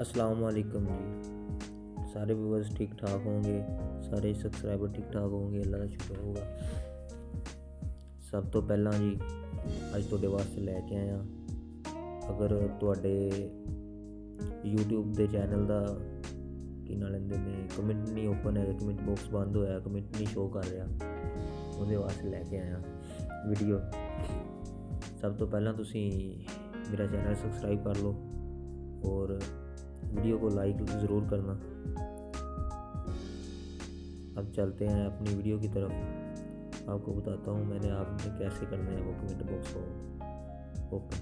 अस्सलाम वालेकुम जी। सारे व्यूअर्स ठीक ठाक होंगे, सारे सबसक्राइबर ठीक ठाक होंगे, अल्लाह का शुक्र होगा। सब तो पहला जी अज तुहाडे वास्ते लैके आया, अगर तुहाडे यूट्यूब दे चैनल दा की नाम लैंदे ने कमेंट नहीं ओपन है, कमेंट बॉक्स बंद होया, कमेंट नहीं शो कर रहा, उहदे वास्ते लैके आया वीडियो। सब तो पहला तुसी मेरा चैनल सबसक्राइब कर लो और वीडियो को लाइक ज़रूर करना। अब चलते हैं अपनी वीडियो की तरफ। आपको बताता हूँ मैंने आपने कैसे करना है वो कमेंट बॉक्स को ओपन।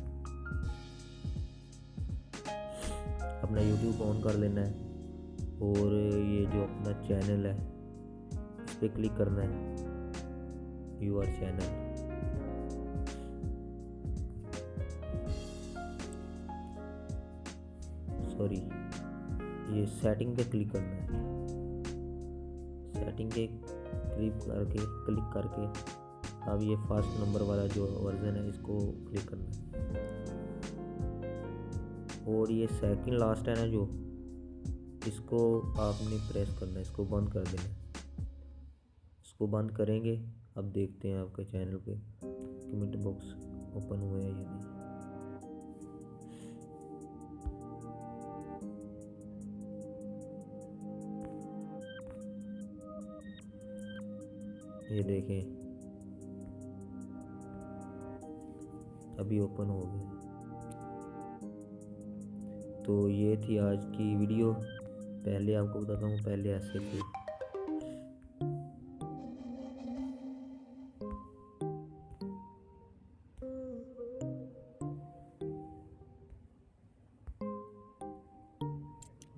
अपना यूट्यूब ऑन कर लेना है और ये जो अपना चैनल है इस पर क्लिक करना है, यूर चैनल। सॉरी, ये सेटिंग पे क्लिक करना है। सेटिंग पे क्लिक करके अब ये फर्स्ट नंबर वाला जो वर्जन है इसको क्लिक करना है और ये सेकंड लास्ट है ना जो, इसको आपने प्रेस करना है, इसको बंद कर देना है। इसको बंद करेंगे, अब देखते हैं आपके चैनल पे कमेंट बॉक्स ओपन हुए हैं या नहीं। ये देखें अभी ओपन हो गया। तो ये थी आज की वीडियो। पहले आपको बताता हूँ, पहले ऐसे थे।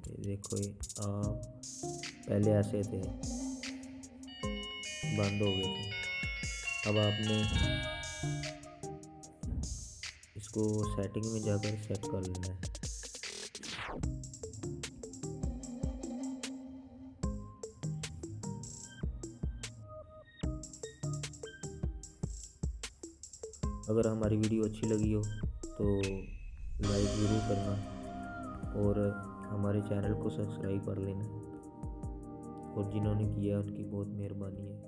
ये देखो, ये आप पहले ऐसे थे, बंद हो गए थे। अब आपने इसको सेटिंग में जाकर सेट कर लेना है। अगर हमारी वीडियो अच्छी लगी हो तो लाइक ज़रूर करना और हमारे चैनल को सब्सक्राइब कर लेना, और जिन्होंने किया उनकी बहुत मेहरबानी है।